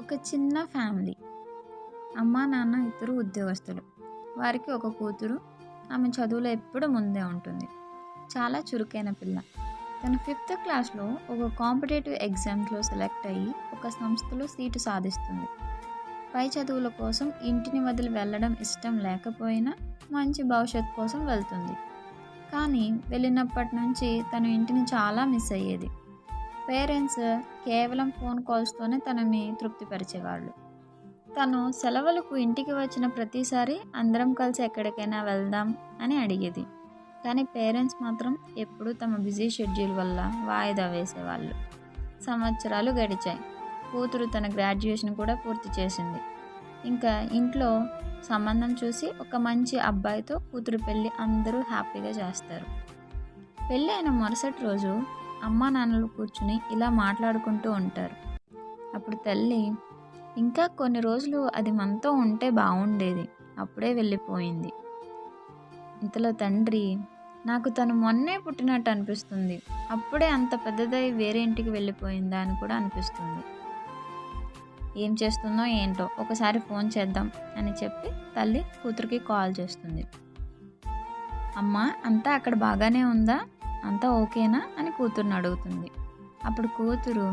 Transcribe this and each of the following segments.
ఒక చిన్న ఫ్యామిలీ. అమ్మ, నాన్న ఇద్దరు ఉద్యోగస్తులు. వారికి ఒక కూతురు. ఆమె చదువులో ఎప్పుడూ ముందే ఉంటుంది. చాలా చురుకైన పిల్ల. తను 5th క్లాస్లో ఒక కాంపిటేటివ్ ఎగ్జామ్స్లో సెలెక్ట్ అయ్యి ఒక సంస్థలో సీటు సాధిస్తుంది. పై చదువుల కోసం ఇంటిని వదిలి వెళ్ళడం ఇష్టం లేకపోయినా మంచి భవిష్యత్తు కోసం వెళ్తుంది. కానీ వెళ్ళినప్పటి నుంచి తను ఇంటిని చాలా మిస్ అయ్యేది. పేరెంట్స్ కేవలం ఫోన్ కాల్స్తోనే తనని తృప్తిపరిచేవాళ్ళు. తను సెలవులకు ఇంటికి వచ్చిన ప్రతిసారి అందరం కలిసి ఎక్కడికైనా వెళ్దాం అని అడిగేది. కానీ పేరెంట్స్ మాత్రం ఎప్పుడూ తమ బిజీ షెడ్యూల్ వల్ల వాయిదా వేసేవాళ్ళు. సంవత్సరాలు గడిచాయి. కూతురు తన గ్రాడ్యుయేషన్ కూడా పూర్తి చేసింది. ఇంకా ఇంట్లో సంబంధం చూసి ఒక మంచి అబ్బాయితో కూతురు పెళ్ళి అందరూ హ్యాపీగా చేస్తారు. పెళ్ళి అయిన మరుసటి రోజు అమ్మా నాన్నలు కూర్చుని ఇలా మాట్లాడుకుంటూ ఉంటారు. అప్పుడు తల్లి, ఇంకా కొన్ని రోజులు అది మనతో ఉంటే బాగుండేది, అప్పుడే వెళ్ళిపోయింది. ఇంతలో తండ్రి, నాకు తను మొన్నే పుట్టినట్టు అనిపిస్తుంది, అప్పుడే అంత పెద్దదై వేరే ఇంటికి వెళ్ళిపోయిందా అని కూడా అనిపిస్తుంది. ఏం చేస్తుందో ఏంటో, ఒకసారి ఫోన్ చేద్దాం అని చెప్పి తల్లి కూతురికి కాల్ చేస్తుంది. అమ్మ, అంతా అక్కడ బాగానే ఉందా, అంతా ఓకేనా అని కూతురుని అడుగుతుంది. అప్పుడు కూతురు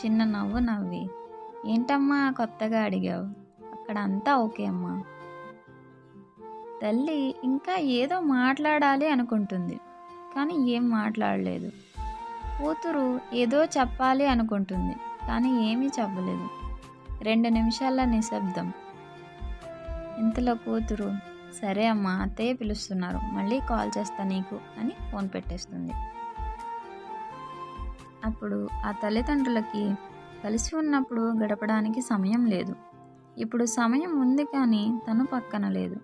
చిన్న నవ్వు నవ్వి, ఏంటమ్మా కొత్తగా అడిగావు, అక్కడ అంతా ఓకే అమ్మా. తల్లి ఇంకా ఏదో మాట్లాడాలి అనుకుంటుంది, కానీ ఏం మాట్లాడలేదు. కూతురు ఏదో చెప్పాలి అనుకుంటుంది, కానీ ఏమీ చెప్పలేదు. 2 నిమిషాల నిశ్శబ్దం. ఇంతలో కూతురు, సరే అమ్మా, అత్తయ్య పిలుస్తున్నారు, మళ్ళీ కాల్ చేస్తా నీకు అని ఫోన్ పెట్టేస్తుంది. అప్పుడు ఆ తల్లిదండ్రులకి కలిసి ఉన్నప్పుడు గడపడానికి సమయం లేదు. ఇప్పుడు సమయం ఉంది, కానీ తను పక్కన లేదు.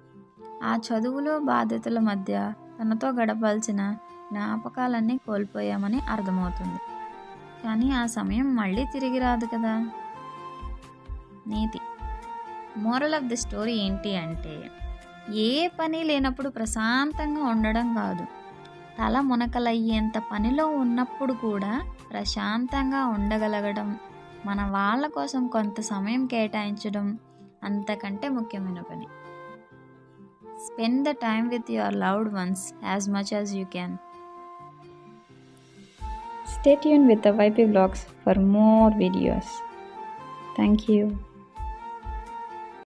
ఆ చదువులో బాధ్యతల మధ్య తనతో గడపాల్సిన జ్ఞాపకాలన్నీ కోల్పోయామని అర్థమవుతుంది. కానీ ఆ సమయం మళ్ళీ తిరిగి రాదు కదా. నీతి. మోరల్ ఆఫ్ ది స్టోరీ ఏంటి అంటే, ఏ పని లేనప్పుడు ప్రశాంతంగా ఉండడం కాదు, తల మునకలయ్యేంత పనిలో ఉన్నప్పుడు కూడా ప్రశాంతంగా ఉండగలగడం, మన వాళ్ళ కోసం కొంత సమయం కేటాయించడం అంతకంటే ముఖ్యమైన పని. Spend the time with your loved ones as much as you can. Stay tuned with the YP Vlogs for more videos. Thank you.